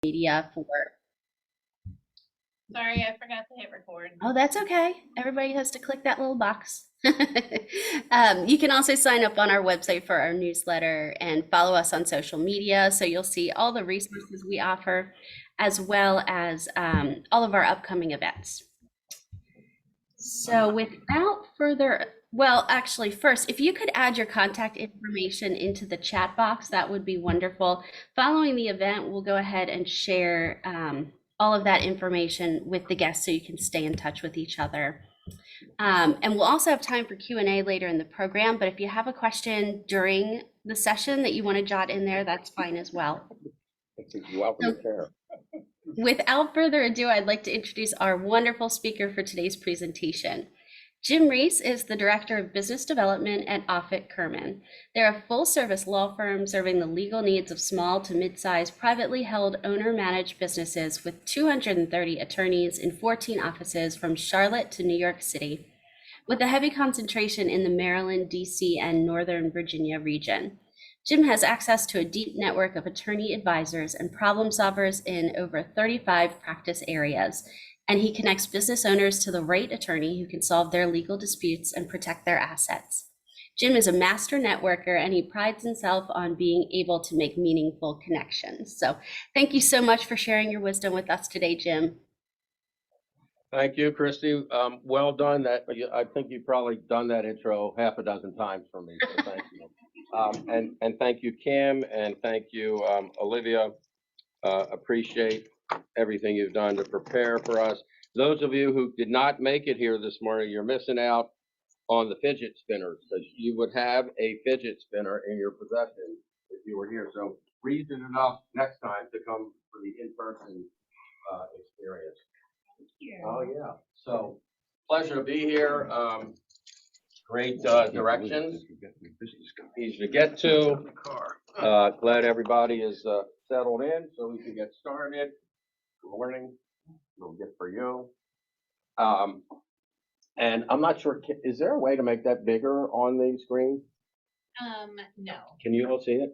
media for. Sorry, I forgot to hit record. Oh, that's okay. Everybody has to click that little box. You can also sign up on our website for our newsletter and follow us on social media. So you'll see all the resources we offer, as well as all of our upcoming events. So without further, well, actually, first, if you could add your contact information into the chat box, that would be wonderful. Following the event, we'll go ahead and share all of that information with the guests so you can stay in touch with each other. And we'll also have time for Q&A later in the program, but if you have a question during the session that you want to jot in there, that's fine as well. You're welcome to share. Without further ado, I'd like to introduce our wonderful speaker for today's presentation. Jim Ries is the Director of Business Development at Offit Kurman. They're a full-service law firm serving the legal needs of small to mid-sized privately held owner-managed businesses with 230 attorneys in 14 offices from Charlotte to New York City, with a heavy concentration in the Maryland, D.C., and Northern Virginia region. Jim has access to a deep network of attorney advisors and problem solvers in over 35 practice areas, and he connects business owners to the right attorney who can solve their legal disputes and protect their assets. Jim is a master networker, and he prides himself on being able to make meaningful connections. So thank you so much for sharing your wisdom with us today, Jim. Thank you, Christy. Well done. I think you've probably done that intro half a dozen times for me, so thank you. And thank you, Kim, and thank you, Olivia. Appreciate everything you've done to prepare for us. Those of you who did not make it here this morning, you're missing out on the fidget spinners, because you would have a fidget spinner in your possession if you were here. So reason enough next time to come for the in-person experience. Thank you. Oh, yeah. So pleasure to be here. Great directions, easy to get to. Glad everybody is settled in so we can get started. Good morning. Little gift for you. And I'm not sure, is there a way to make that bigger on the screen? No. Can you all see it?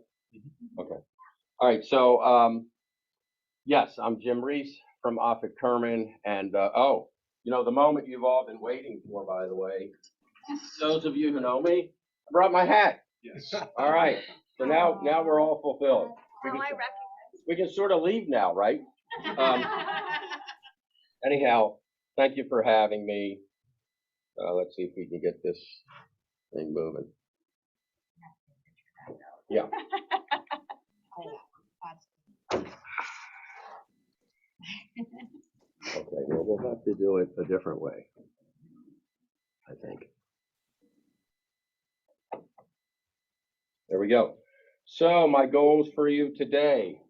Okay. All right. So, yes, I'm Jim Ries from Offit Kurman. And, the moment you've all been waiting for, by the way, those of you who know me, I brought my hat. Yes. All right. So now we're all fulfilled. We can sort of leave now, right? Anyhow, thank you for having me. Let's see if we can get this thing moving. Yeah. Okay, well, we'll have to do it a different way, I think. There we go. So my goals for you today: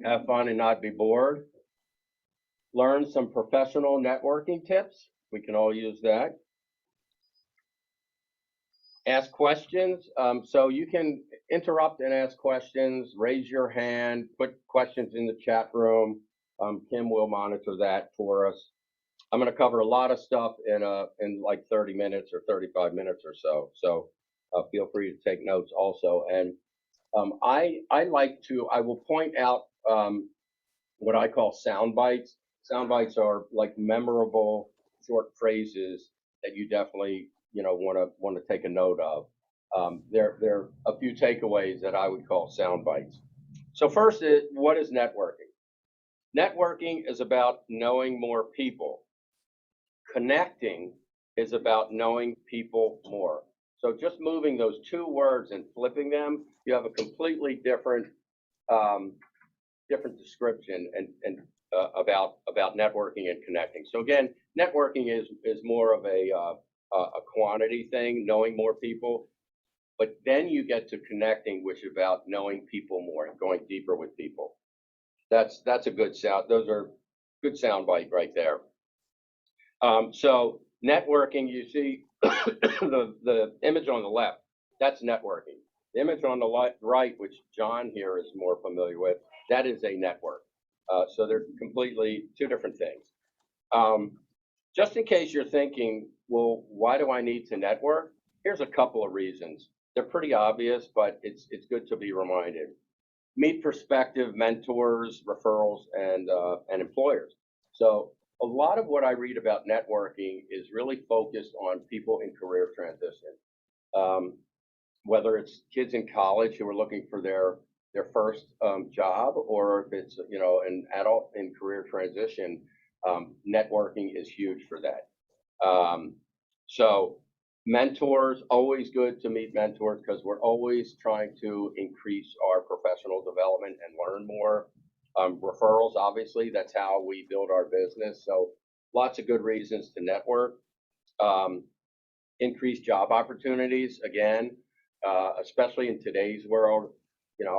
have fun and not be bored. Learn some professional networking tips. We can all use that. Ask questions. So you can interrupt and ask questions, raise your hand, put questions in the chat room. Kim will monitor that for us. I'm going to cover a lot of stuff in like 30 minutes or 35 minutes or so. So feel free to take notes also. And I will point out what I call sound bites. Sound bites are like memorable short phrases that you definitely want to take a note of. There are a few takeaways that I would call sound bites. So first, what is networking? Networking is about knowing more people. Connecting is about knowing people more. So just moving those two words and flipping them, you have a completely different description and about networking and connecting. So again, networking is more of a quantity thing, knowing more people, but then you get to connecting, which is about knowing people more and going deeper with people. That's a good sound. Those are good sound bite right there. So networking, you see the image on the left, that's networking. The image on the right, which John here is more familiar with, that is a network. So they're completely two different things. Just in case you're thinking, well, why do I need to network? Here's a couple of reasons. They're pretty obvious, but it's good to be reminded. meet prospective mentors, referrals, and employers. So a lot of what I read about networking is really focused on people in career transition. Um, whether it's kids in college who are looking for their first job, or if it's an adult in career transition, networking is huge for that. So mentors, always good to meet mentors because we're always trying to increase our professional development and learn more. Referrals, obviously, that's how we build our business. So lots of good reasons to network. Um, Increase job opportunities again, especially in today's world.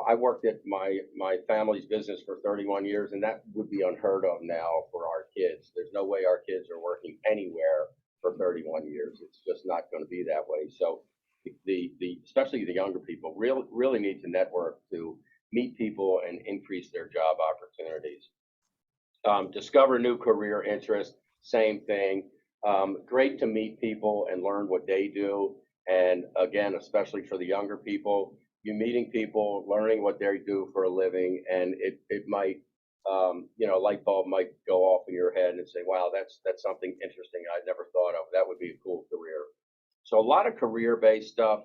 I worked at my family's business for 31 years, and that would be unheard of now for our kids. There's no way our kids are working anywhere for 31 years. It's just not going to be that way. So the especially the younger people really need to network to meet people and increase their job opportunities. Discover new career interests, same thing. Great to meet people and learn what they do. And again, especially for the younger people, you meeting people, learning what they do for a living, and it might, light bulb might go off in your head and say, wow, that's something interesting I'd never thought of. That would be a cool career. So a lot of career-based stuff.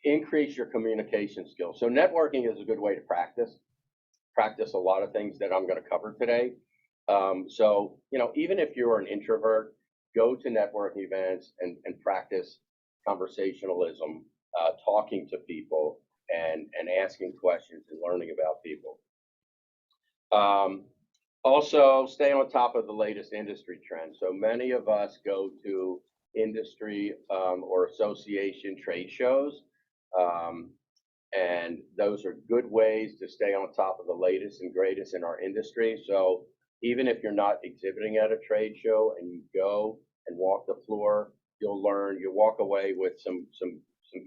Increase your communication skills. So networking is a good way to practice a lot of things that I'm going to cover today. So, even if you're an introvert, go to networking events and practice conversationalism, talking to people and asking questions and learning about people. Um, Also, stay on top of the latest industry trends. So many of us go to industry or association trade shows. Um, and those are good ways to stay on top of the latest and greatest in our industry. So even if you're not exhibiting at a trade show and you go and walk the floor, you'll learn. You walk away with some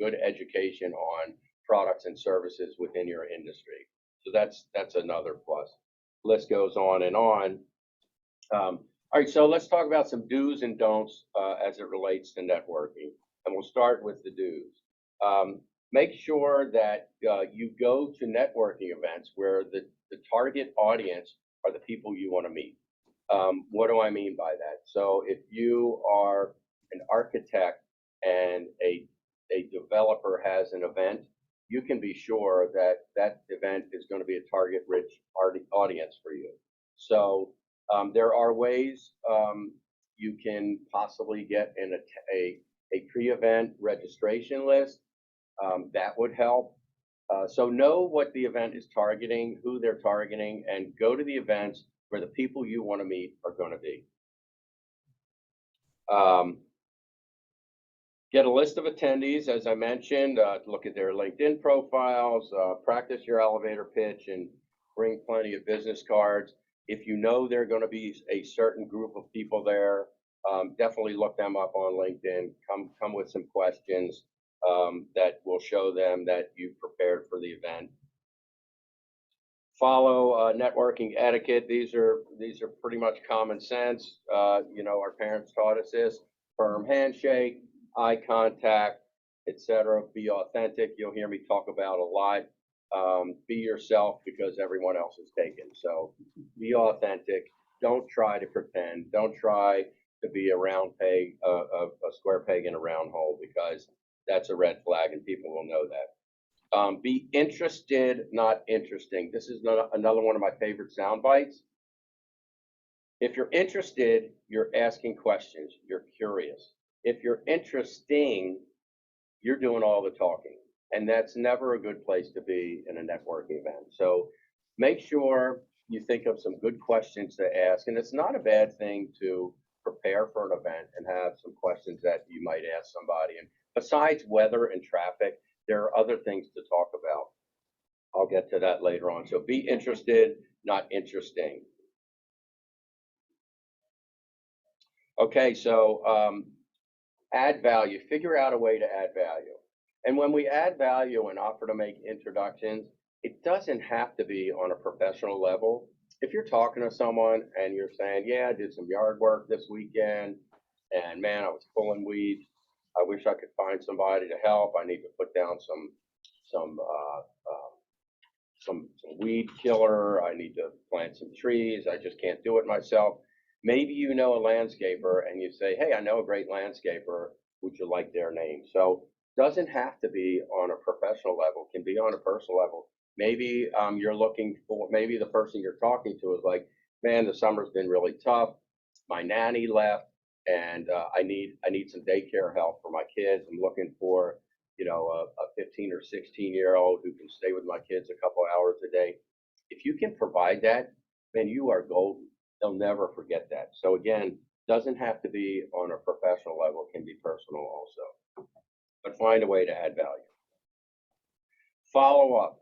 good education on products and services within your industry. So that's another plus. List goes on and on. All right, so let's talk about some do's and don'ts as it relates to networking, and we'll start with the do's. Make sure that you go to networking events where the target audience are the people you want to meet. What do I mean by that? So if you are an architect and a developer has an event, you can be sure that that event is going to be a target-rich audience for you. So there are ways you can possibly get in a pre-event registration list. That would help. So know what the event is targeting, who they're targeting, and go to the events where the people you want to meet are going to be. Get a list of attendees, as I mentioned, look at their LinkedIn profiles, practice your elevator pitch, and bring plenty of business cards. If you know there are going to be a certain group of people there, definitely look them up on LinkedIn. Come with some questions that will show them that you've prepared for the event. Follow networking etiquette. These are pretty much common sense. Our parents taught us this: firm handshake, eye contact, etc. Be authentic. You'll hear me talk about a lot. Be yourself because everyone else is taken. So be authentic. Don't try to pretend. Don't try to be a round peg, a square peg in a round hole, because that's a red flag and people will know that. Be interested, not interesting. This is another one of my favorite sound bites. If you're interested, you're asking questions. You're curious. If you're interesting, you're doing all the talking. And that's never a good place to be in a networking event. So make sure you think of some good questions to ask. And it's not a bad thing to prepare for an event and have some questions that you might ask somebody. And besides weather and traffic, there are other things to talk about. I'll get to that later on. So be interested, not interesting. Okay, so add value. Figure out a way to add value. And when we add value and offer to make introductions, it doesn't have to be on a professional level. If you're talking to someone and you're saying, yeah, I did some yard work this weekend, and man, I was pulling weeds. I wish I could find somebody to help. I need to put down some some weed killer. I need to plant some trees. I just can't do it myself. Maybe you know a landscaper and you say, hey, I know a great landscaper. Would you like their name? So doesn't have to be on a professional level, can be on a personal level. Maybe you're looking for, maybe the person you're talking to is like, man, the summer's been really tough. My nanny left and I need some daycare help for my kids. I'm looking for, a 15 or 16-year-old who can stay with my kids a couple hours a day. If you can provide that, man, you are golden. They'll never forget that. So again, doesn't have to be on a professional level, it can be personal also. But find a way to add value. Follow up.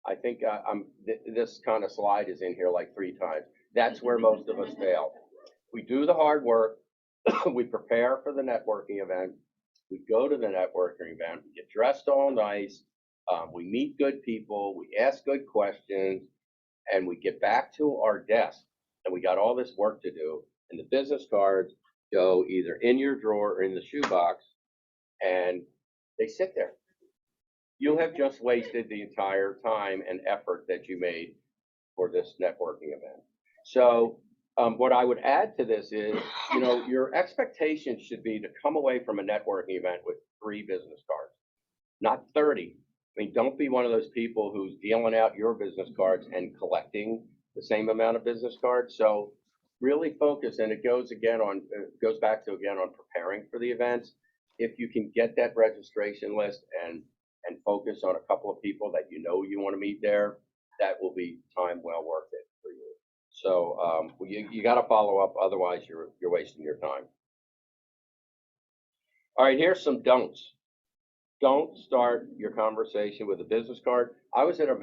I think this kind of slide is in here like 3 times. That's where most of us fail. We do the hard work. We prepare for the networking event. We go to the networking event. We get dressed all nice. We meet good people. We ask good questions. And we get back to our desk. And we got all this work to do. And the business cards go either in your drawer or in the shoebox. And they sit there. You have just wasted the entire time and effort that you made for this networking event. So what I would add to this is, your expectations should be to come away from a networking event with 3 business cards, not 30. I mean, don't be one of those people who's dealing out your business cards and collecting the same amount of business cards. So really focus, and it goes back to on preparing for the events. If you can get that registration list and focus on a couple of people that you want to meet there, that will be time well worth it for you. So you got to follow up, otherwise you're wasting your time. All right, here's some don'ts. Don't start your conversation with a business card. I was at an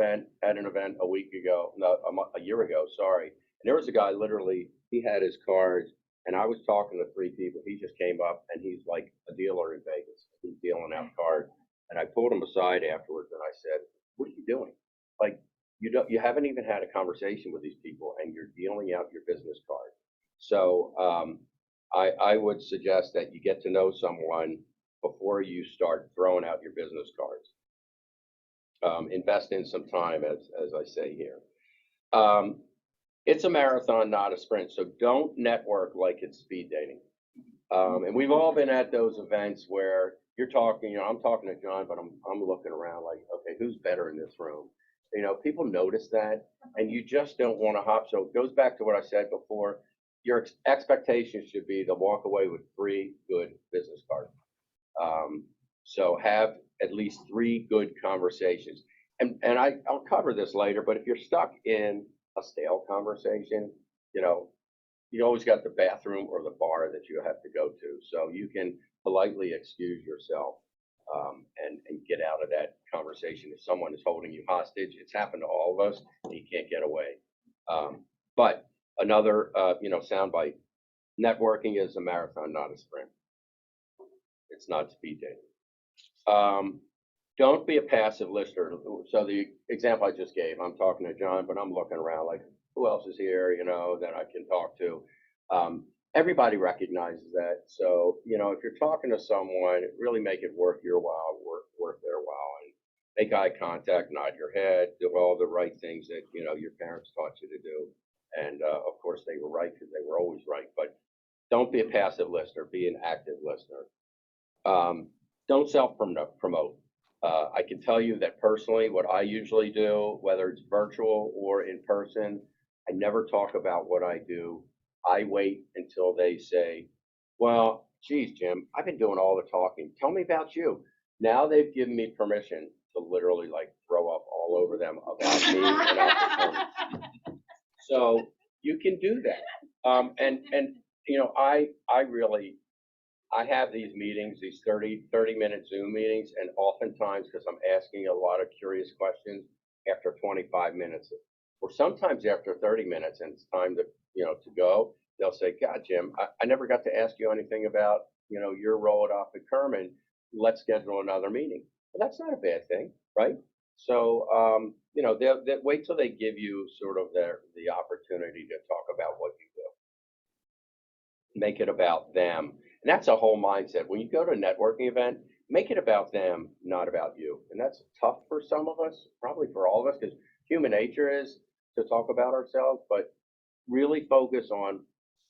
event a year ago, sorry. And there was a guy, literally, he had his cards, and I was talking to 3 people. He just came up, and he's like a dealer in Vegas. He's dealing out cards. And I pulled him aside afterwards, and I said, what are you doing? Like, you haven't even had a conversation with these people, and you're dealing out your business card. So I would suggest that you get to know someone before you start throwing out your business cards. Invest in some time, as I say here. It's a marathon, not a sprint. So don't network like it's speed dating. And we've all been at those events where you're talking, I'm talking to John, but I'm looking around like, okay, who's better in this room? People notice that, and you just don't want to hop. So it goes back to what I said before. Your expectations should be to walk away with 3 good business cards. So have at least 3 good conversations. And I'll cover this later, but if you're stuck in a stale conversation, you always got the bathroom or the bar that you have to go to. So you can politely excuse yourself and get out of that conversation. If someone is holding you hostage, it's happened to all of us, and you can't get away. But another, soundbite, networking is a marathon, not a sprint. It's not speed dating. Don't be a passive listener. So the example I just gave, I'm talking to John, but I'm looking around like, who else is here, that I can talk to? Everybody recognizes that. So, if you're talking to someone, really make it worth your while, worth their while, and make eye contact, nod your head, do all the right things that, your parents taught you to do. And of course, they were right because they were always right. But don't be a passive listener, be an active listener. Don't self-promote. I can tell you that personally, what I usually do, whether it's virtual or in person, I never talk about what I do. I wait until they say, well, geez, Jim, I've been doing all the talking. Tell me about you. Now they've given me permission to literally like throw up all over them about me and about the company. So you can do that. I have these meetings, these 30-minute Zoom meetings, and oftentimes, because I'm asking a lot of curious questions, after 25 minutes, or sometimes after 30 minutes, and it's time to go, they'll say, God, Jim, I never got to ask you anything about, your role at Offit Kurman. Let's schedule another meeting. Well, that's not a bad thing, right? So, they'll wait till they give you sort of the opportunity to talk about what you do. Make it about them. And that's a whole mindset. When you go to a networking event, make it about them, not about you. And that's tough for some of us, probably for all of us, because human nature is to talk about ourselves, but really focus on,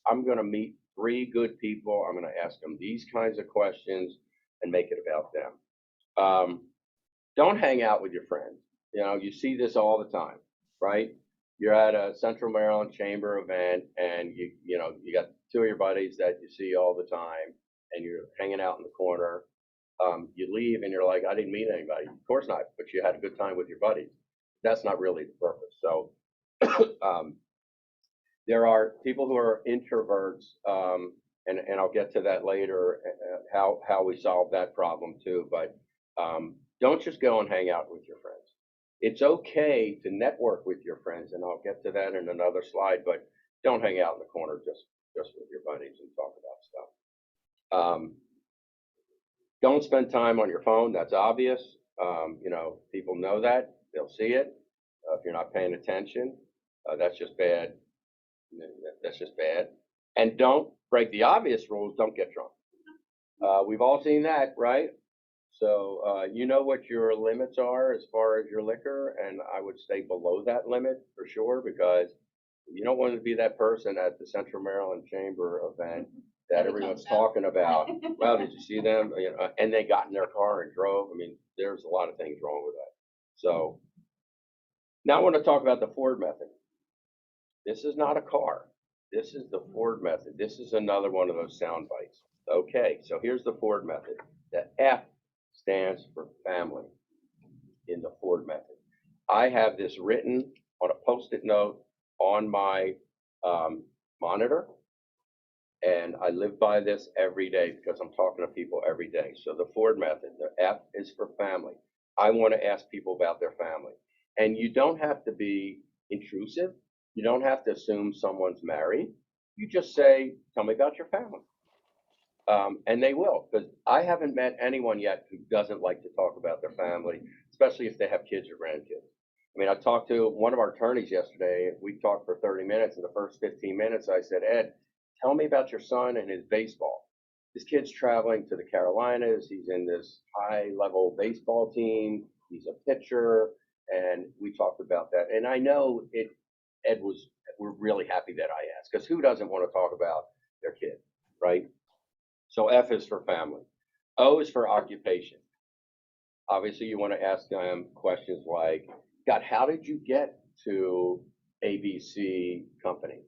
I'm going to meet 3 good people. I'm going to ask them these kinds of questions and make it about them. Don't hang out with your friends. You see this all the time, right? You're at a Central Maryland Chamber event, and you got 2 of your buddies that you see all the time, and you're hanging out in the corner. You leave, and you're like, I didn't meet anybody. Of course not, but you had a good time with your buddies. That's not really the purpose. So there are people who are introverts, and I'll get to that later, how we solve that problem too. But don't just go and hang out with your friends. It's okay to network with your friends, and I'll get to that in another slide. But don't hang out in the corner just with your buddies and talk about stuff. Don't spend time on your phone. That's obvious. People know that. They'll see it. If you're not paying attention, that's just bad. That's just bad. And don't break the obvious rules. Don't get drunk. We've all seen that, right? So you know what your limits are as far as your liquor, and I would stay below that limit for sure, because you don't want to be that person at the Central Maryland Chamber event that everyone's talking about. Well, did you see them? And they got in their car and drove. I mean, there's a lot of things wrong with that. So now I want to talk about the Ford method. This is not a car. This is the Ford method. This is another one of those sound bites. Okay, so here's the Ford method. The F stands for family in the Ford method. I have this written on a Post-it note on my monitor, and I live by this every day because I'm talking to people every day. So the Ford method, the F is for family. I want to ask people about their family. And you don't have to be intrusive. You don't have to assume someone's married. You just say, tell me about your family. And they will, because I haven't met anyone yet who doesn't like to talk about their family, especially if they have kids or grandkids. I mean, I talked to one of our attorneys yesterday. We talked for 30 minutes. In the first 15 minutes, I said, Ed, tell me about your son and his baseball. His kid's traveling to the Carolinas. He's in this high-level baseball team. He's a pitcher, and we talked about that. And I know we're really happy that I asked, because who doesn't want to talk about their kid, right? So F is for family. O is for occupation. Obviously, you want to ask them questions like, God, how did you get to ABC company?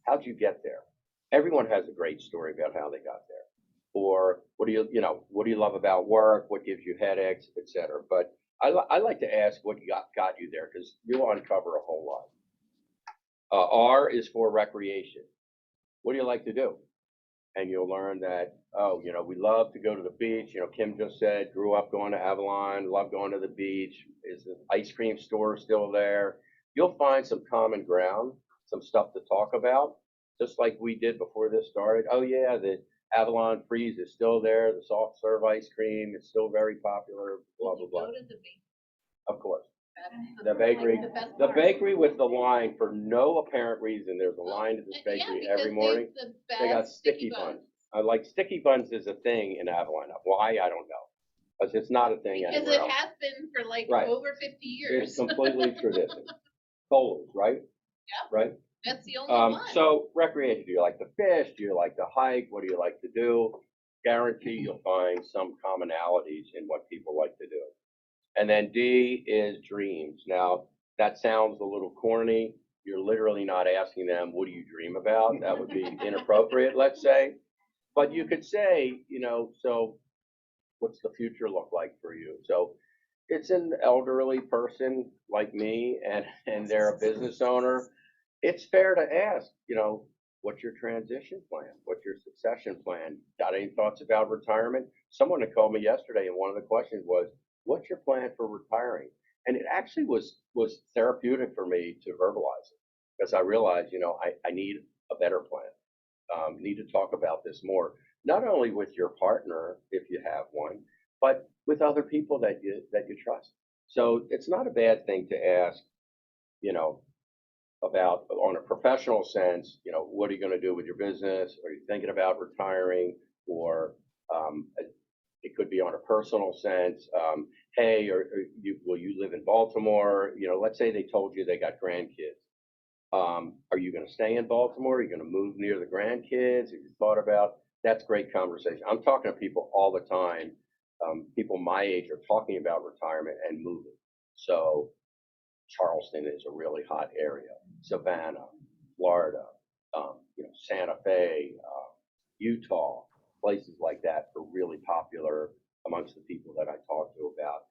How'd you get there? Everyone has a great story about how they got there. Or what do you love about work? What gives you headaches, etc. But I like to ask what got you there, because you'll uncover a whole lot. R is for recreation. What do you like to do? And you'll learn that, we love to go to the beach. Kim just said, grew up going to Avalon, love going to the beach. Is the ice cream store still there? You'll find some common ground, some stuff to talk about, just like we did before this started. Oh yeah, the Avalon Freeze is still there. The soft serve ice cream is still very popular, blah, blah, blah. Go to the beach. Of course. That's The bakery, like best the part. bakery with the line for no apparent reason. There's a line to this bakery every morning. They got sticky buns. Like sticky buns is a thing in Avalon. Why? I don't know. Because it's not a thing Because anywhere it else. has been for like Right. over 50 years. It's completely tradition. Bowlers, right? Yeah. Right? That's the only one. So recreation, do you like to fish? Do you like to hike? What do you like to do? Guarantee you'll find some commonalities in what people like to do. And then D is dreams. Now, that sounds a little corny. You're literally not asking them, what do you dream about? That would be inappropriate, let's say. But you could say, so what's the future look like for you? So it's an elderly person like me, and they're a business owner. It's fair to ask, what's your transition plan? What's your succession plan? Got any thoughts about retirement? Someone had called me yesterday, and one of the questions was, what's your plan for retiring? And it actually was therapeutic for me to verbalize it, because I realized, I need a better plan. Need to talk about this more, not only with your partner, if you have one, but with other people that you trust. So it's not a bad thing to ask, about, on a professional sense, what are you going to do with your business? Are you thinking about retiring? Or it could be on a personal sense. hey, will you live in Baltimore? You know, let's say they told you they got grandkids. Are you going to stay in Baltimore? Are you going to move near the grandkids? Have you thought about? That's great conversation. I'm talking to people all the time. People my age are talking about retirement and moving. So Charleston is a really hot area. Savannah, Florida, Santa Fe, Utah, places like that are really popular amongst the people that I talk to about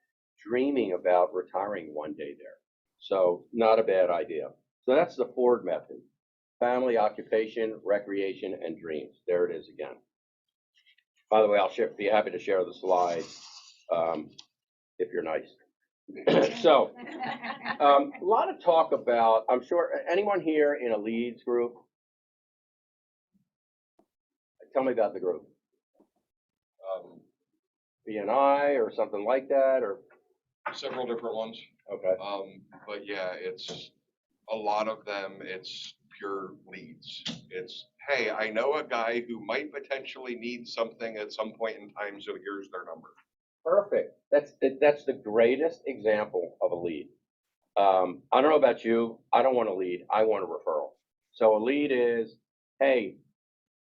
dreaming about retiring one day there. So not a bad idea. So that's the Ford method. Family, occupation, recreation, and dreams. There it is again. By the way, be happy to share the slides if you're nice. So, a lot of talk about, I'm sure, anyone here in a leads group? Tell me about the group. BNI or something like that, or? Several different ones. Okay. But yeah, it's a lot of them, it's pure leads. It's, hey, I know a guy who might potentially need something at some point in time, so here's their number. Perfect. That's the greatest example of a lead. I don't know about you. I don't want a lead. I want a referral. So a lead is, hey,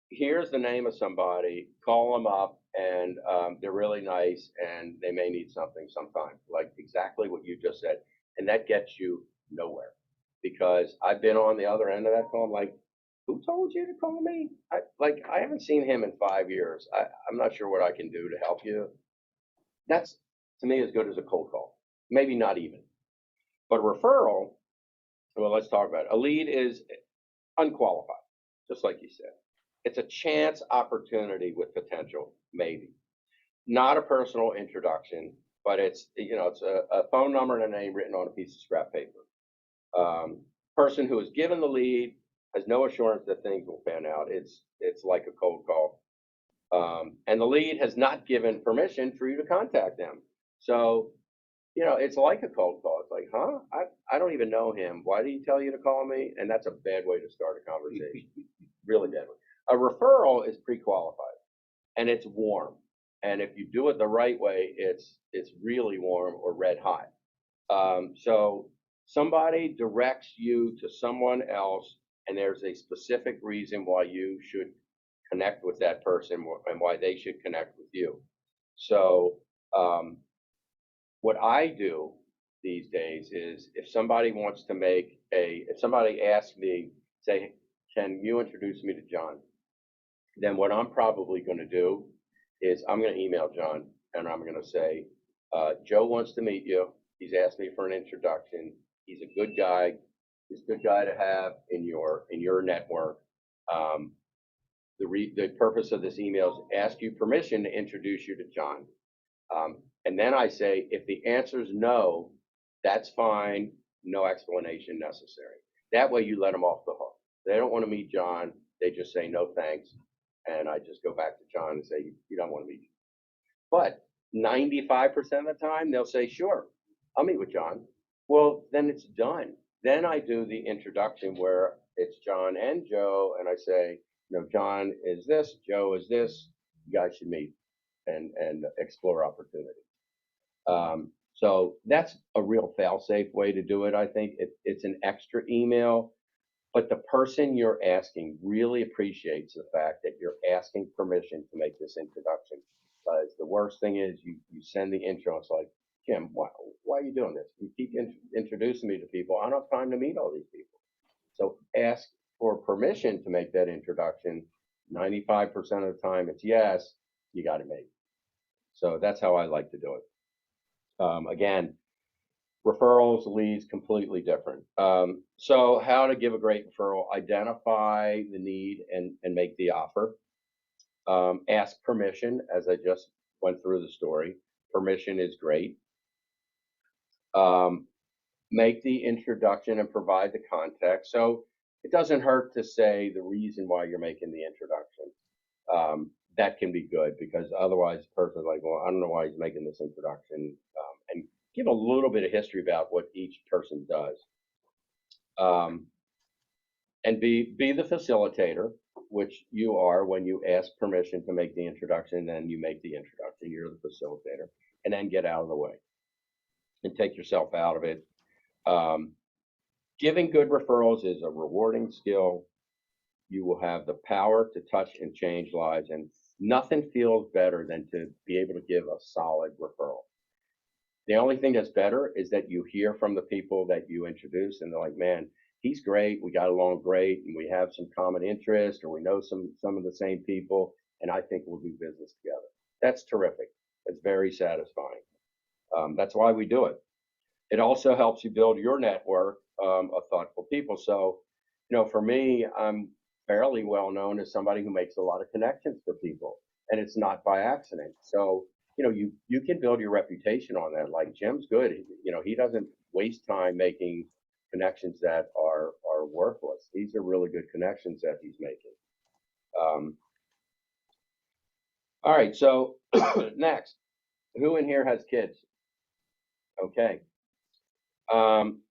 here's the name of somebody. Call them up, and they're really nice, and they may need something sometime. Like exactly what you just said, and that gets you nowhere. Because I've been on the other end of that call. I'm like, who told you to call me? I haven't seen him in 5 years. I'm not sure what I can do to help you. That's, to me, as good as a cold call. Maybe not even. But a referral, well, let's talk about it. A lead is unqualified, just like you said. It's a chance opportunity with potential, maybe. Not a personal introduction, but it's a phone number and a name written on a piece of scrap paper. Person who is given the lead has no assurance that things will pan out. It's like a cold call. And the lead has not given permission for you to contact them. So, it's like a cold call. It's like, huh? I don't even know him. Why did he tell you to call me? And that's a bad way to start a conversation. Really bad way. A referral is pre-qualified and it's warm. And if you do it the right way, it's really warm or red hot. So somebody directs you to someone else, and there's a specific reason why you should connect with that person and why they should connect with you. So what I do these days is if somebody asks me, say, can you introduce me to John? Then what I'm probably going to do is I'm going to email John and I'm going to say, Joe wants to meet you. He's asked me for an introduction. He's a good guy. He's a good guy to have in your network. The purpose of this email is ask you permission to introduce you to John. And then I say, if the answer is no, that's fine. No explanation necessary. That way you let them off the hook. They don't want to meet John. They just say no thanks. And I just go back to John and say, you don't want to meet you. But 95% of the time, they'll say, sure, I'll meet with John. Well, then it's done. Then I do the introduction where it's John and Joe, and I say, John is this, Joe is this, you guys should meet and explore opportunity. So that's a real fail-safe way to do it. I think it's an extra email, but the person you're asking really appreciates the fact that you're asking permission to make this introduction. Because the worst thing is you send the intro, it's like, Jim, why are you doing this? You keep introducing me to people. I don't have time to meet all these people. So ask for permission to make that introduction. 95% of the time it's yes, you got to make it. So that's how I like to do it. Again, referrals, leads, completely different. So how to give a great referral: identify the need and make the offer. Ask permission, as I just went through the story. Permission is great. Make the introduction and provide the context. So it doesn't hurt to say the reason why you're making the introduction. That can be good, because otherwise the person's like, well, I don't know why he's making this introduction. And give a little bit of history about what each person does. And be the facilitator, which you are when you ask permission to make the introduction, then you make the introduction, you're the facilitator, and then get out of the way. and take yourself out of it. Giving good referrals is a rewarding skill. You will have the power to touch and change lives, and nothing feels better than to be able to give a solid referral. The only thing that's better is that you hear from the people that you introduce, and they're like, man, he's great, we got along great, and we have some common interest, or we know some of the same people, and I think we'll do business together. That's terrific. It's very satisfying. That's why we do it. It also helps you build your network of thoughtful people. So, for me, I'm fairly well known as somebody who makes a lot of connections for people, and it's not by accident. So, you can build your reputation on that. Like Jim's good. He doesn't waste time making connections that are worthless. These are really good connections that he's making. All right. So next, who in here has kids? Okay.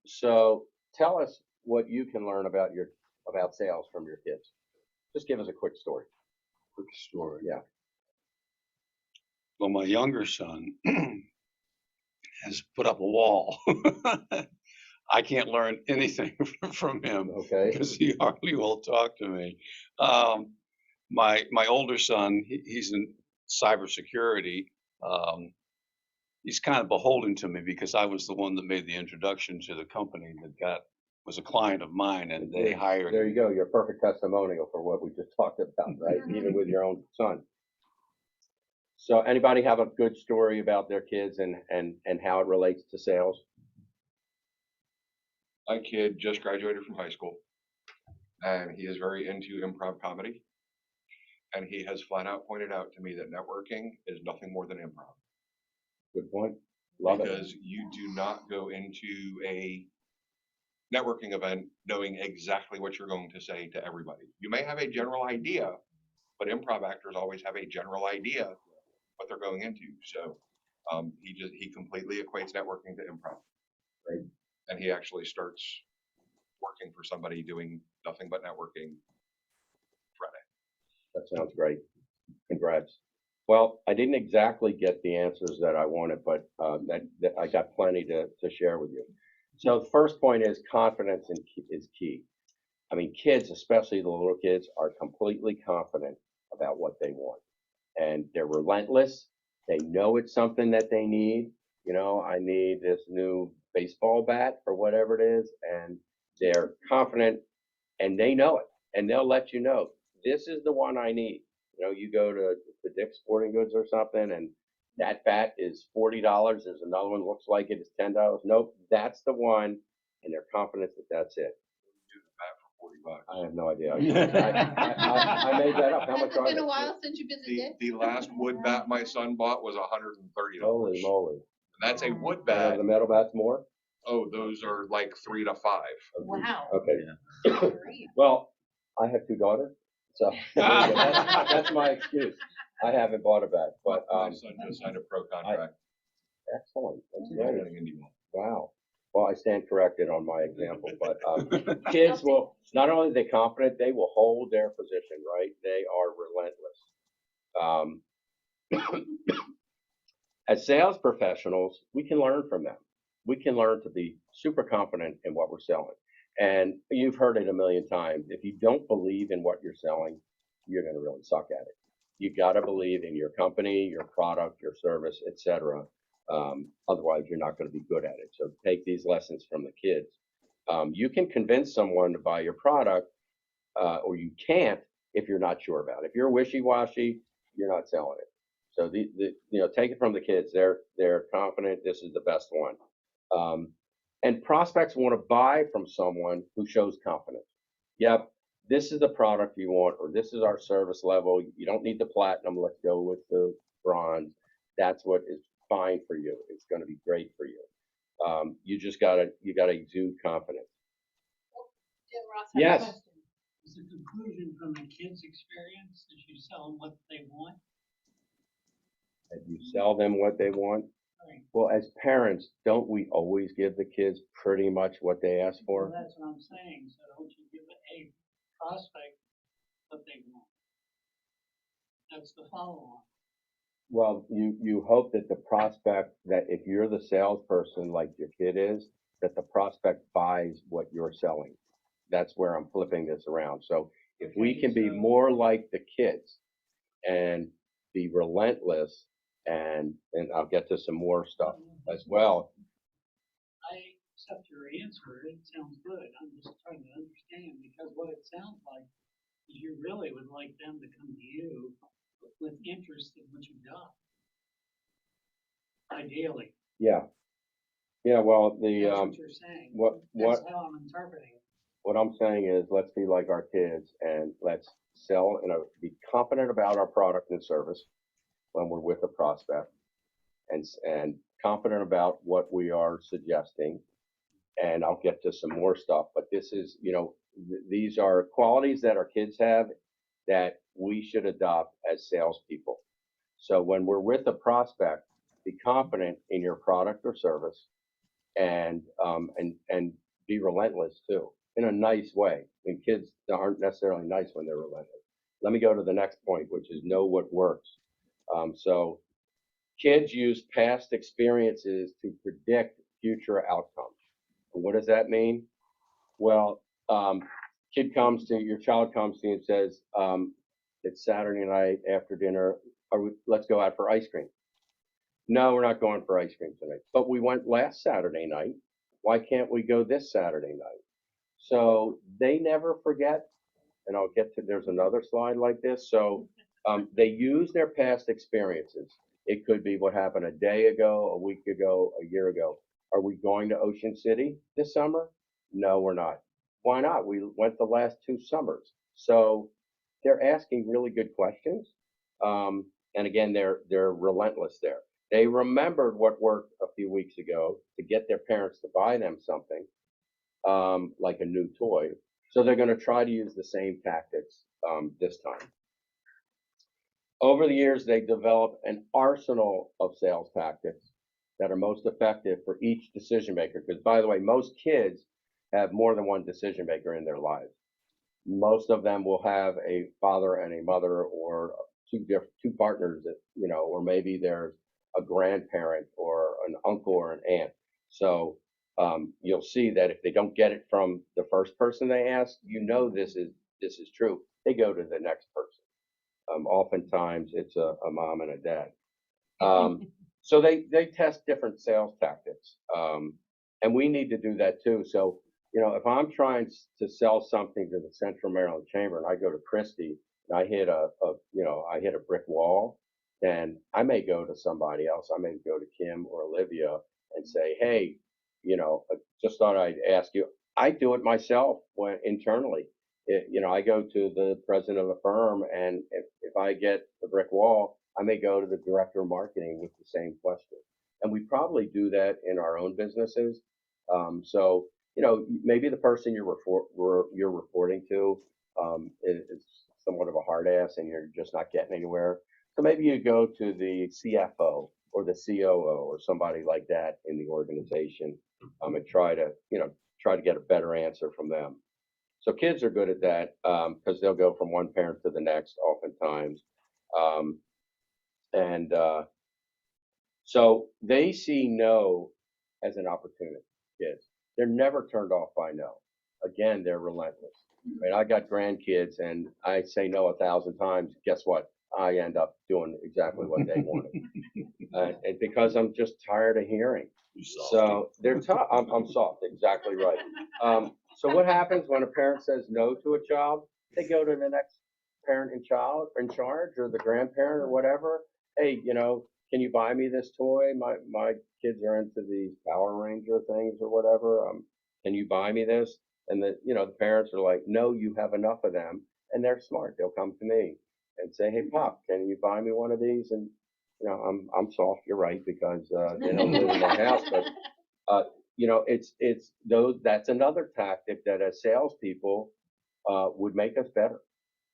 So tell us what you can learn about sales from your kids. Just give us a quick story. Quick story. Yeah. Well, my younger son has put up a wall. I can't learn anything from him Okay. because he hardly will talk to me. My older son, he's in cybersecurity. He's kind of beholden to me because I was the one that made the introduction to the company that was a client of mine, and they hired. There you go. Your perfect testimonial for what we just talked about, right? Even with your own son. So anybody have a good story about their kids and how it relates to sales? My kid just graduated from high school, and he is very into improv comedy. And he has flat out pointed out to me that networking is nothing more than improv. Good point. Love it. Because you do not go into a networking event knowing exactly what you're going to say to everybody. You may have a general idea, but improv actors always have a general idea what they're going into. So he completely equates networking to improv. Right. And he actually starts working for somebody doing nothing but networking Friday. That sounds great. Congrats. Well, I didn't exactly get the answers that I wanted, but that I got plenty to share with you. So the first point is confidence is key. I mean, kids, especially the little kids, are completely confident about what they want, and they're relentless. They know it's something that they need. I need this new baseball bat or whatever it is, and they're confident, and they know it, and they'll let you know, this is the one I need. You go to Dick's Sporting Goods or something, and that bat is $40. There's another one looks like it is $10. Nope, that's the one, and they're confident that that's it. Do the bat for $40. I have no idea. I made that up. How much Has it are been they? a while since you've been to Dick's? The last wood bat my son bought was $130. Holy moly! And that's a wood Are bat. the metal bats more? Oh, those are like 3 to 5. Wow. Okay. Great. Well, I have 2 daughters, so that's my excuse. I haven't bought a bat, but My son just signed a pro contract. excellent. That's He's great. getting into one. Wow. Well, I stand corrected on my example, but kids will, not only are they confident, they will hold their position, right? They are relentless. As sales professionals, we can learn from them. We can learn to be super confident in what we're selling. And you've heard it a million times. If you don't believe in what you're selling, you're going to really suck at it. You got to believe in your company, your product, your service, etc. Otherwise, you're not going to be good at it. So take these lessons from the kids. You can convince someone to buy your product, or you can't if you're not sure about it. If you're wishy-washy, you're not selling it. So take it from the kids. They're confident this is the best one. And prospects want to buy from someone who shows confidence. Yep, this is the product you want, or this is our service level. You don't need the platinum. Let's go with the bronze. That's what is fine for you. It's going to be great for you. You just gotta exude confidence. Jim Ross has a Yes. question. Is the conclusion from the kids' experience that you sell them what they want? That you sell them what they want. Right. Well, as parents, don't we always give the kids pretty much what they ask Well, for? that's what I'm saying. So don't you give a prospect what they want? That's the follow-on. Well, you hope that the prospect, that if you're the salesperson like your kid is, that the prospect buys what you're selling. That's where I'm flipping this around. So if we Okay, can be so- more like the kids and be relentless, and I'll get to some more stuff as well. I accept your answer. It sounds good. I'm just trying to understand because what it sounds like is you really would like them to come to you with interest in what you've got. Ideally, Yeah. Yeah, well, the, that's what you're saying. what That's how I'm interpreting it. what I'm saying is, let's be like our kids and let's sell and be confident about our product and service when we're with a prospect, and confident about what we are suggesting. And I'll get to some more stuff, but this is, these are qualities that our kids have that we should adopt as salespeople. So when we're with a prospect, be confident in your product or service, and be relentless too, in a nice way. And kids aren't necessarily nice when they're relentless. Let me go to the next point, which is know what works. So kids use past experiences to predict future outcomes. What does that mean? Well, your child comes to you and says, it's Saturday night after dinner. Let's go out for ice cream. No, we're not going for ice cream tonight, but we went last Saturday night. Why can't we go this Saturday night? So they never forget, and I'll get to, there's another slide like this. So they use their past experiences. It could be what happened a day ago, a week ago, a year ago. Are we going to Ocean City this summer? No, we're not. Why not? We went the last 2 summers. So they're asking really good questions. And again, they're relentless there. They remembered what worked a few weeks ago to get their parents to buy them something, like a new toy. So they're going to try to use the same tactics this time. Over the years, they developed an arsenal of sales tactics that are most effective for each decision maker. Because, by the way, most kids have more than one decision maker in their lives. Most of them will have a father and a mother, or two partners, or maybe there's a grandparent or an uncle or an aunt. So you'll see that if they don't get it from the first person they ask, this is true. They go to the next person. Oftentimes it's a mom and a dad. So they test different sales tactics, and we need to do that too. So if I'm trying to sell something to the Central Maryland Chamber and I go to Christie and I hit I hit a brick wall, then I may go to somebody else. I may go to Kim or Olivia and say, hey, I just thought I'd ask you. I do it myself internally. I go to the president of the firm, and if I get the brick wall, I may go to the director of marketing with the same question. And we probably do that in our own businesses. So maybe the person you're reporting to is somewhat of a hard ass, and you're just not getting anywhere. So maybe you go to the CFO or the COO or somebody like that in the organization, and try to get a better answer from them. So kids are good at that, because they'll go from one parent to the next oftentimes. Um, and So they see no as an opportunity, kids. They're never turned off by no. Again, they're relentless. Right? I got grandkids and I say no 1,000 times. Guess what? I end up doing exactly what they wanted. And because I'm just tired of hearing. So they're tough. I'm soft, exactly right. So what happens when a parent says no to a child? They go to the next parent in charge, or the grandparent or whatever. Hey, can you buy me this toy? My kids are into these Power Ranger things or whatever. Can you buy me this? And the parents are like, no, you have enough of them. And they're smart. They'll come to me and say, hey, Pop, can you buy me one of these? And I'm soft. You're right, because they don't live in my house. But it's those. That's another tactic that as salespeople would make us better.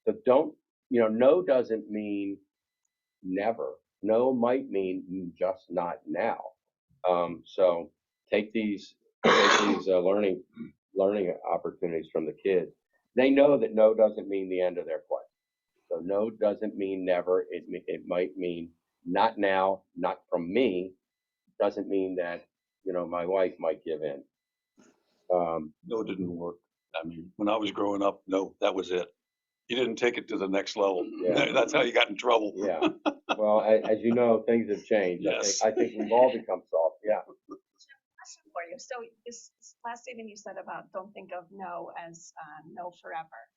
So don't. No doesn't mean never. No might mean just not now. So take these learning opportunities from the kids. They know that no doesn't mean the end of their quest. So no doesn't mean never. It might mean not now, not from me, doesn't mean that, my wife might give in. No, it didn't work. I mean, when I was growing up, no, that was it. You didn't take it to the next level. Yeah. That's how you got in trouble. Yeah. Well, as you know, things have changed. Yes. I think we've all become soft. Yeah. Question for you. So this last statement you said about don't think of no as no forever.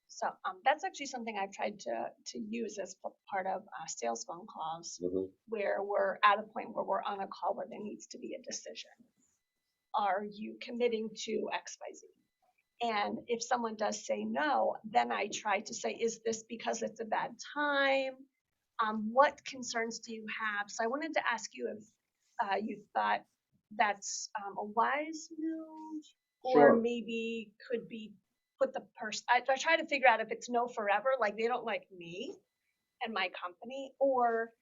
So that's actually something I've tried to use as part of sales phone calls Mhm. where we're at a point where we're on a call where there needs to be a decision. Are you committing to XYZ? And if someone does say no, then I try to say, is this because it's a bad time? What concerns do you have? So I wanted to ask you if you thought that's a wise move, or Sure. maybe could be put the person. I try to figure out if it's no forever, like they don't like me and my company, or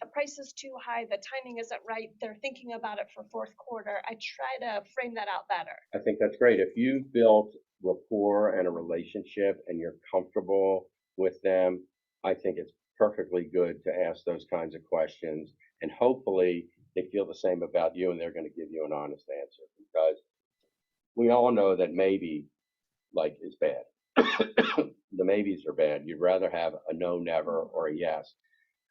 the price is too high, the timing isn't right, they're thinking about it for fourth quarter. I try to frame that out better. I think that's great. If you've built rapport and a relationship and you're comfortable with them, I think it's perfectly good to ask those kinds of questions. And hopefully they feel the same about you and they're going to give you an honest answer, because we all know that maybe is bad. The maybes are bad. You'd rather have a no, never, or a yes,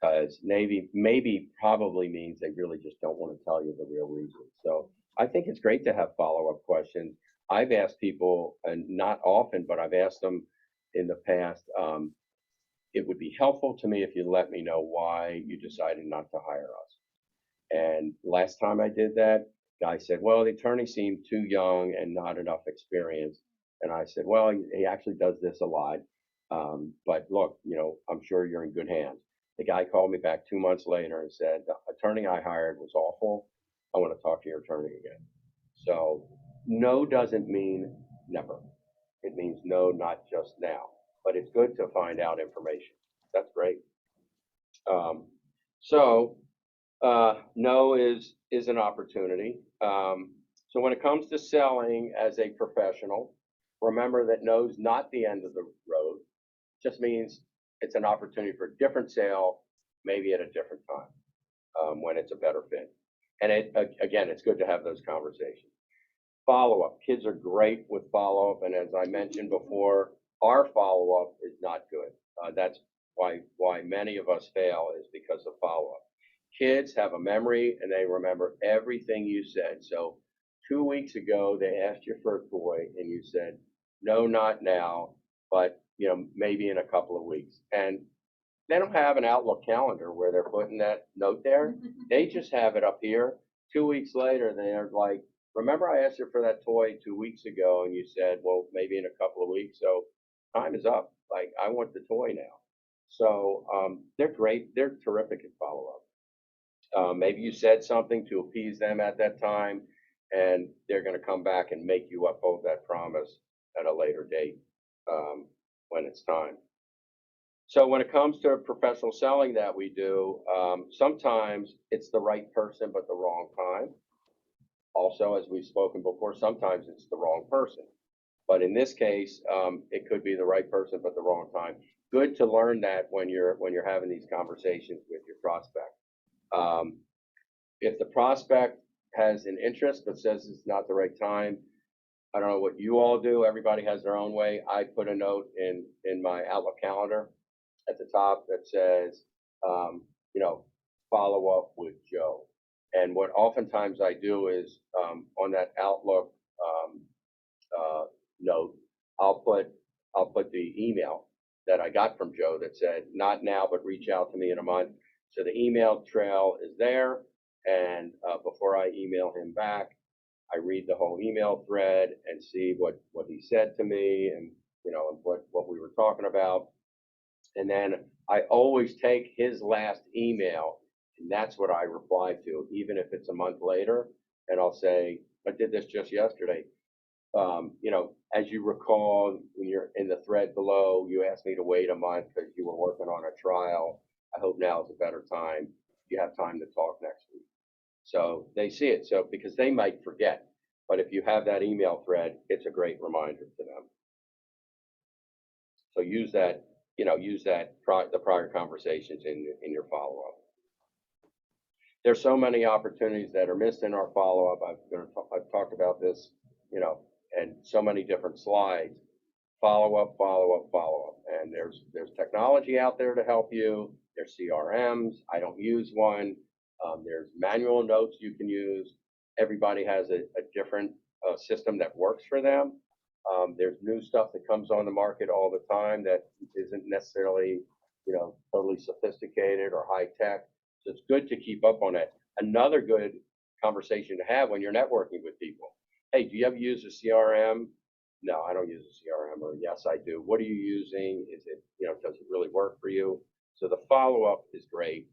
because maybe probably means they really just don't want to tell you the real reason. So I think it's great to have follow-up questions. I've asked people, and not often, but I've asked them in the past, it would be helpful to me if you let me know why you decided not to hire us. And last time I did that, guy said, well, the attorney seemed too young and not enough experience. And I said, well, he actually does this a lot. But look, I'm sure you're in good hands. The guy called me back 2 months later and said, the attorney I hired was awful. I want to talk to your attorney again. So no doesn't mean never. It means no, not just now. But it's good to find out information. That's great. No is an opportunity. So when it comes to selling as a professional, remember that no's not the end of the road. Just means it's an opportunity for a different sale, maybe at a different time, when it's a better fit. And again, it's good to have those conversations. Follow-up. Kids are great with follow-up, and as I mentioned before, our follow-up is not good. That's why many of us fail, is because of follow-up. Kids have a memory and they remember everything you said. So 2 weeks ago, they asked you for a toy and you said, no, not now, but maybe in a couple of weeks. And they don't have an Outlook calendar where they're putting that note there. They just have it up here. 2 weeks later, they're like, remember I asked you for that toy 2 weeks ago and you said, well, maybe in a couple of weeks. So time is up. Like, I want the toy now. So they're great. They're terrific at follow-up. Maybe you said something to appease them at that time, and they're going to come back and make you uphold that promise at a later date, when it's time. So when it comes to professional selling that we do, sometimes it's the right person but the wrong time. Also, as we've spoken before, sometimes it's the wrong person. But in this case, it could be the right person but the wrong time. Good to learn that when you're having these conversations with your prospect. If the prospect has an interest but says it's not the right time, I don't know what you all do. Everybody has their own way. I put a note in my Outlook calendar at the top that says, follow up with Joe. And what oftentimes I do is, on that Outlook note, I'll put the email that I got from Joe that said, not now, but reach out to me in a month. So the email trail is there. And before I email him back, I read the whole email thread and see what he said to me, and and what we were talking about. And then I always take his last email, and that's what I reply to, even if it's a month later. And I'll say, I did this just yesterday. As you recall, when you're in the thread below, you asked me to wait a month because you were working on a trial. I hope now is a better time. You have time to talk next week. So they see it. So because they might forget, but if you have that email thread, it's a great reminder to them. So use that use the prior conversations in your follow-up. There's so many opportunities that are missed in our follow-up. I've talked about this, and so many different slides. Follow-up, follow-up, follow-up. And there's technology out there to help you. There's CRMs. I don't use one. There's manual notes you can use. Everybody has a different system that works for them. There's new stuff that comes on the market all the time that isn't necessarily, totally sophisticated or high tech. So it's good to keep up on it. Another good conversation to have when you're networking with people. Hey, do you ever use a CRM? No, I don't use a CRM. Or yes, I do. What are you using? Is it, does it really work for you? So the follow-up is great.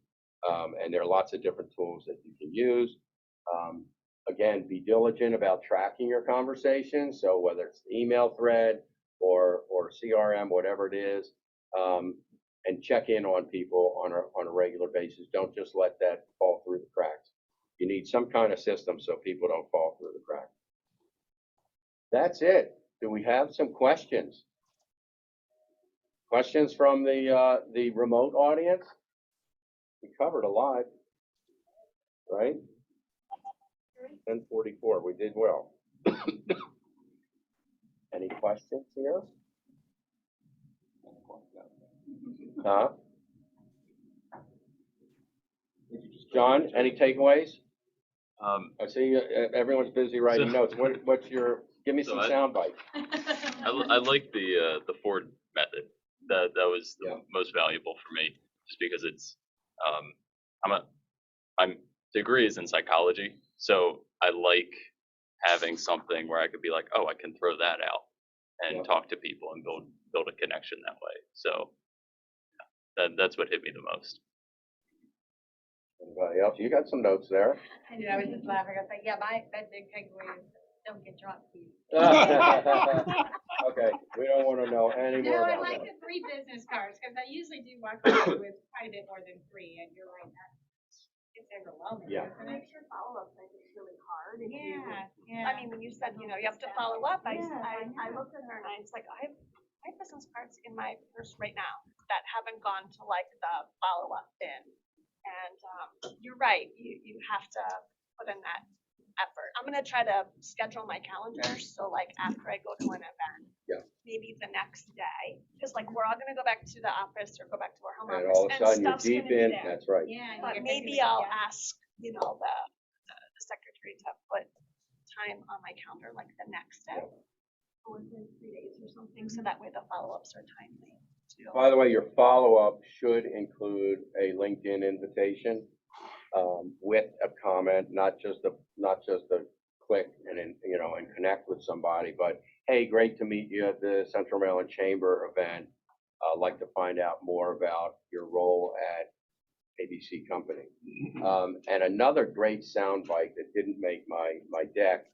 And there are lots of different tools that you can use. Again, be diligent about tracking your conversations. So whether it's the email thread or CRM, whatever it is, and check in on people on a regular basis. Don't just let that fall through the cracks. You need some kind of system so people don't fall through the cracks. That's it. Do we have some questions? Questions from the remote audience? We covered a lot, right? 10:44. We did well. Any questions here? Huh? John, any takeaways? I see everyone's busy writing notes. Give me some sound bites. I like the Ford method. That was the most valuable for me, just because it's my degree is in psychology, so I like having something where I could be like, oh, I can throw that out and talk to people and build a connection that way. So that's what hit me the most. Anybody else? You got some notes there. I did, I was just laughing. I was like, yeah, my big takeaway is don't get drunk, please. Okay, we don't want to know any more No, I about like that. the 3 business cards, because I usually do walk away with quite a bit more than 3, and you're right, it's overwhelming. Yeah. Isn't It it? makes your follow-up thing really hard. If you- Yeah, yeah. I mean, when you said, you have to follow up, I Yeah. looked at her and I was like, I have business cards in my purse right now that haven't gone to like the follow-up bin. And you're right, you have to put in that effort. I'm gonna try to schedule my calendar, so like after I go to an event, maybe the next day, because like we're all gonna go back to the office or go back to our home And office, all of a sudden you're stuff's deep gonna be in. there. That's right. Yeah. But you're maybe thinking, I'll yeah. ask, the secretary to put time on my calendar like the next day, or within 3 days or something, so that way the follow-ups are timely too. By the way, your follow-up should include a LinkedIn invitation with a comment, not just a click and connect with somebody, but hey, great to meet you at the Central Maryland Chamber event. I'd like to find out more about your role at ABC Company. And another great soundbite that didn't make my deck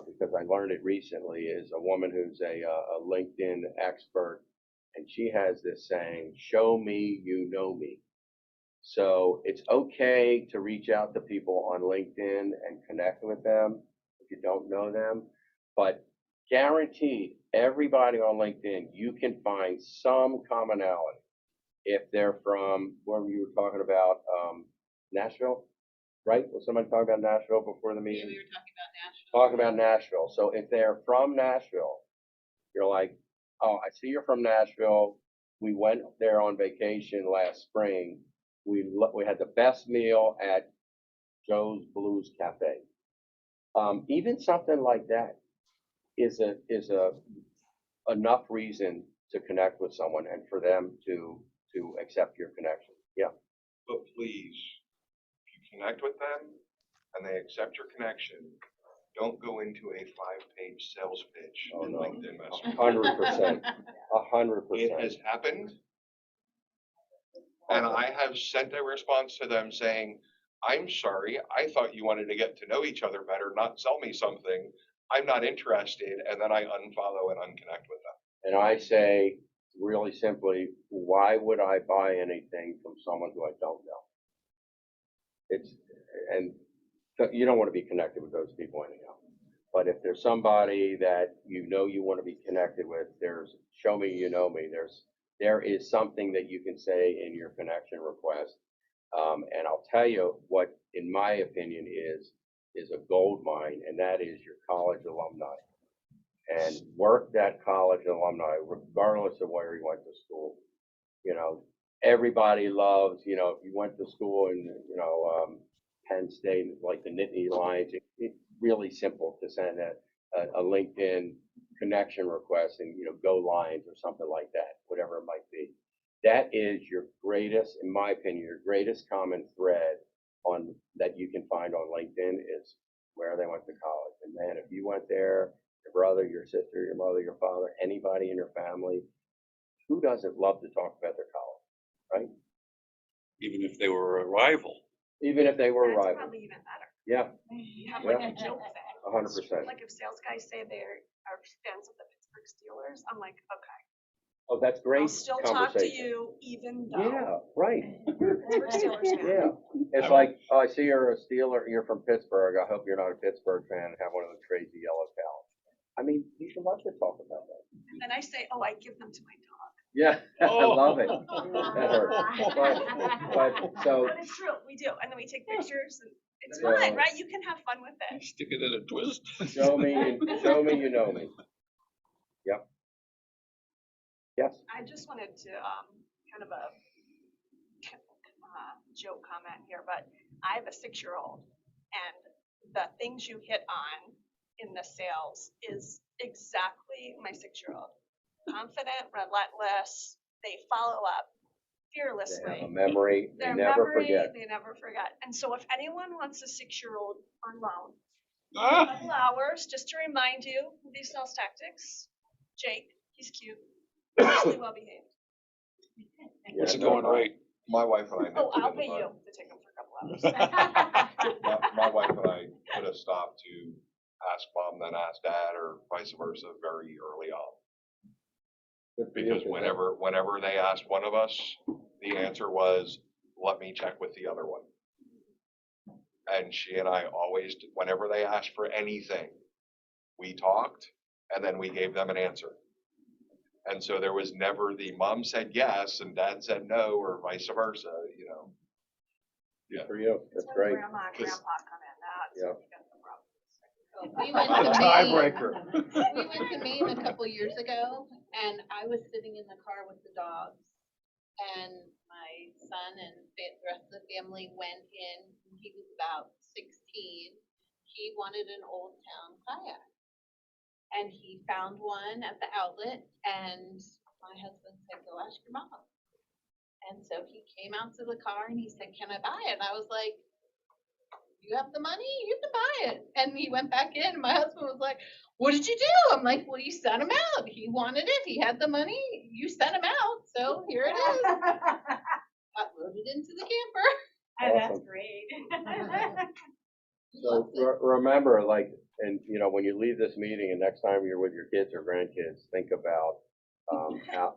because I learned it recently is a woman who's a LinkedIn expert, and she has this saying, "Show me you know me." So it's okay to reach out to people on LinkedIn and connect with them if you don't know them, but guaranteed everybody on LinkedIn, you can find some commonality. If they're from, where you were talking about, Nashville, right? Was somebody talking about Nashville before the Yeah, meeting? we were talking about Nashville. Talking about Nashville. So if they're from Nashville, you're like, oh, I see you're from Nashville. We went there on vacation last spring. We had the best meal at Joe's Blues Cafe. Even something like that is enough reason to connect with someone and for them to accept your connection. Yeah. But please, if you connect with them and they accept your connection, don't go into a 5-page sales pitch Oh, in no. LinkedIn Messenger. 100%. 100%. It has happened. And I have sent a response to them saying, I'm sorry, I thought you wanted to get to know each other better, not sell me something. I'm not interested. And then I unfollow and unconnect with them. And I say really simply, why would I buy anything from someone who I don't know? And you don't want to be connected with those people anyhow. But if there's somebody that you want to be connected with, there's show me you know me. There's there is something that you can say in your connection request. And I'll tell you what, in my opinion, is a gold mine, and that is your college alumni. And work that college alumni, regardless of where you went to school. You know, everybody loves, you know, if you went to school in, you know, Penn State, like the Nittany Lions, it's really simple to send a LinkedIn connection request and, you know, go Lions or something like that, whatever it might be. That is your greatest, in my opinion, your greatest common thread on that you can find on LinkedIn is where they went to college. And man, if you went there, your brother, your sister, your mother, your father, anybody in your family, who doesn't love to talk about their college, right? Even if they were a rival. Even if they were That's rivals. probably even better. Yeah, You have like a joke thing. 100%. Like if sales guys say they are fans of the Pittsburgh Steelers, I'm like, okay, Oh, that's great I'll still talk to conversation. you even though. Yeah, right. Pittsburgh Steelers fan. Yeah. It's like, oh, I see you're a Steeler, you're from Pittsburgh. I hope you're not a Pittsburgh fan and have one of those crazy yellow cows. I mean, you should love to talk about that. And then I say, oh, I give them to my dog. Yeah, I love it. That hurts. But so, But it's true, we do. And then we take pictures and it's Yeah. fun, right? You can have fun with it. Stick it in a twist. show me you know me. Yep. Yes. I just wanted to, kind of a joke comment here, but I have a 6-year-old and the things you hit on in the sales is exactly my 6-year-old. Confident, relentless, they follow up They have fearlessly. a memory, they Their never memory, forget. they never forget. And so if anyone wants a 6-year-old on loan, Ah, couple hours, just to remind you of these sales tactics. Jake, he's cute, really well behaved. what's Yeah, it going rate? My wife and I. Oh, nipped it I'll in the pay you bud. to take him for a couple hours. My wife and I put a stop to ask mom, then ask dad, or vice versa, very early on. Good for you, Because whenever they asked one of us, the answer was, let me check with the other one. And she and I always, whenever they asked for anything, we talked and then we gave them an answer. And so there was never the mom said yes and dad said no, or vice versa, you know. Good for you, that's When great. Grandma and grandpa come in, that's Yeah. when you got the problem. We went to Tiebreaker. Maine, we went to Maine a couple years ago, and I was sitting in the car with the dogs. And my son and the rest of the family went in, he was about 16. He wanted an Old Town kayak. And he found one at the outlet, and my husband said, go ask your mom. And so he came out to the car and he said, can I buy it? And I was like, you have the money, you can buy it. And he went back in and my husband was like, what did you do? I'm like, well, you sent him out. He wanted it. He had the money. You sent him out. So here it is. Got loaded into the camper. That's Awesome. great. He So loves it. remember, like, and you know, when you leave this meeting and next time you're with your kids or grandkids, think about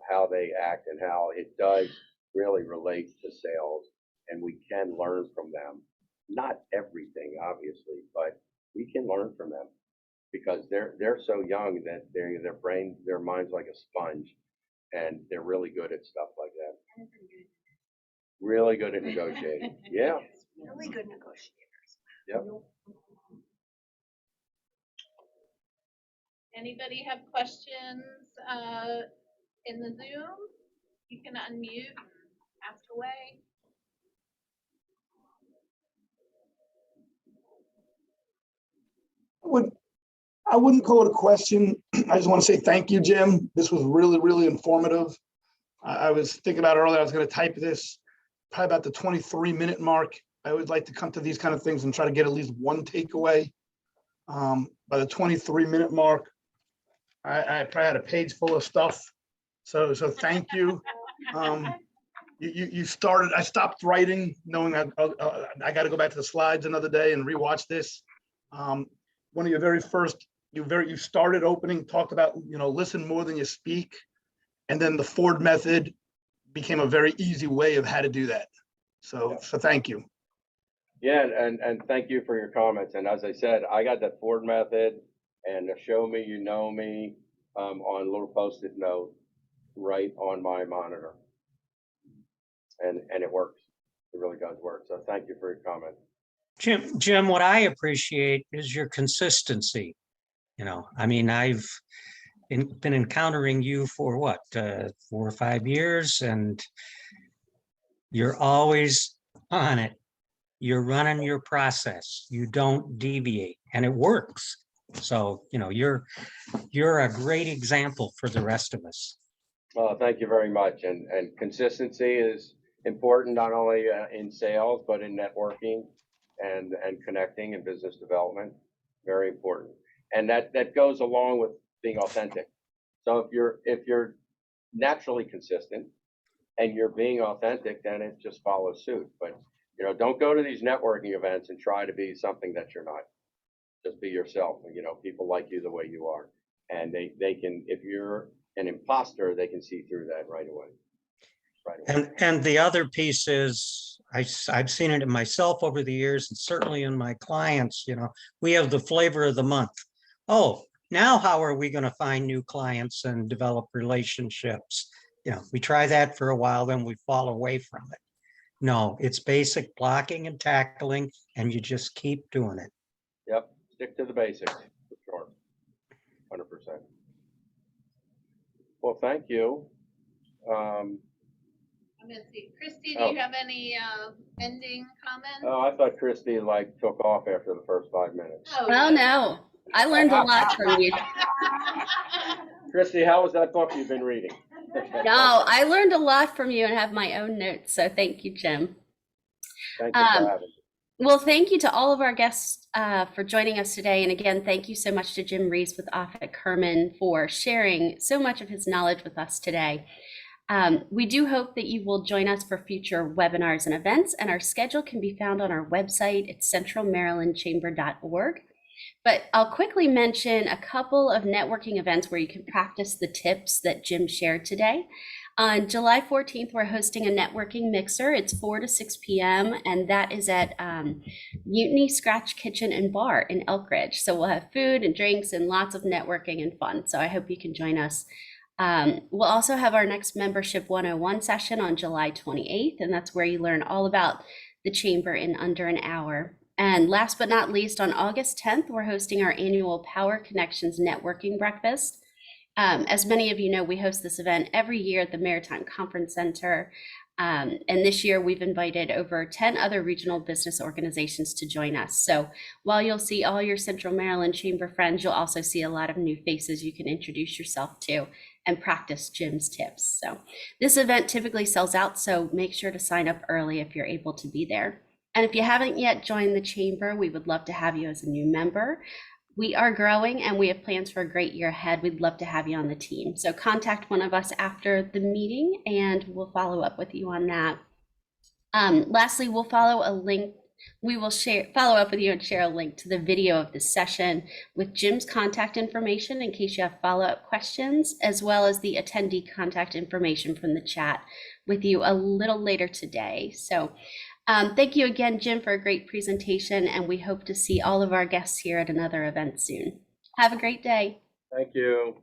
how they act and how it does really relate to sales, and we can learn from them. Not everything, obviously, but we can learn from them because they're so young that their mind's like a sponge, and they're really good at stuff like that. Really good at negotiating. Yeah. Really good negotiators. Yep. Anybody have questions in the Zoom? You can unmute, ask away. I wouldn't call it a question. I just want to say thank you, Jim. This was really, really informative. I was thinking about earlier, I was going to type this probably about the 23-minute mark. I would like to come to these kind of things and try to get at least one takeaway. By the 23-minute mark, I probably had a page full of stuff. So thank you. You started, I stopped writing knowing I got to go back to the slides another day and rewatch this. One of your very first, you started opening, talked about, listen more than you speak. And then the Ford method became a very easy way of how to do that. So thank you. Yeah, and thank you for your comments. And as I said, I got that Ford method and the show me, you know me, on a little Post-it note right right on my monitor. And it works. It really does work. So thank you for your comment. Jim, what I appreciate is your consistency. You know, I mean, I've been encountering you for what, 4 or 5 years, and you're always on it. You're running your process. You don't deviate, and it works. So, you know, you're a great example for the rest of us. Well, thank you very much. And consistency is important, not only in sales, but in networking and connecting and business development. Very important. And that goes along with being authentic. So if you're naturally consistent and you're being authentic, then it just follows suit. But, you know, don't go to these networking events and try to be something that you're not. Just be yourself. You know, people like you the way you are. And they can, if you're an imposter, they can see through that right away. And the other piece is, I've seen it in myself over the years, and certainly in my clients, you know, we have the flavor of the month. Oh, now how are we going to find new clients and develop relationships? You know, we try that for a while, then we fall away from it. No, it's basic blocking and tackling, and you just keep doing it. Yep, stick to the basics, for sure. 100%. Well, thank you. I'm gonna see, Christy, do you have any, ending comments? Oh, I thought Christy like took off after the first 5 minutes. Oh, no. I learned a lot from you. Christy, how was that book you've been reading? No, I learned a lot from you and have my own notes. So thank you, Jim. Thank you for having me. Well, thank you to all of our guests for joining us today. And again, thank you so much to Jim Ries with Offit Kurman for sharing so much of his knowledge with us today. We do hope that you will join us for future webinars and events, and our schedule can be found on our website at centralmarylandchamber.org. But I'll quickly mention a couple of networking events where you can practice the tips that Jim shared today. On July 14th, we're hosting a networking mixer. It's 4 to 6 p.m. and that is at Mutiny Scratch Kitchen and Bar in Elkridge. So we'll have food and drinks and lots of networking and fun. So I hope you can join us. We'll also have our next Membership 101 session on July 28th, and that's where you learn all about the chamber in under an hour. And last but not least, on August 10th, we're hosting our annual Power Connections Networking Breakfast. As many of you know, we host this event every year at the Maritime Conference Center. And this year we've invited over 10 other regional business organizations to join us. So while you'll see all your Central Maryland Chamber friends, you'll also see a lot of new faces you can introduce yourself to and practice Jim's tips. So this event typically sells out, so make sure to sign up early if you're able to be there. And if you haven't yet joined the Chamber, we would love to have you as a new member. We are growing and we have plans for a great year ahead. We'd love to have you on the team. So contact one of us after the meeting and we'll follow up with you on that. Lastly, we'll follow a link. We will follow up with you and share a link to the video of this session with Jim's contact information in case you have follow-up questions, as well as the attendee contact information from the chat with you a little later today. So thank you again, Jim, for a great presentation, and we hope to see all of our guests here at another event soon. Have a great day. Thank you.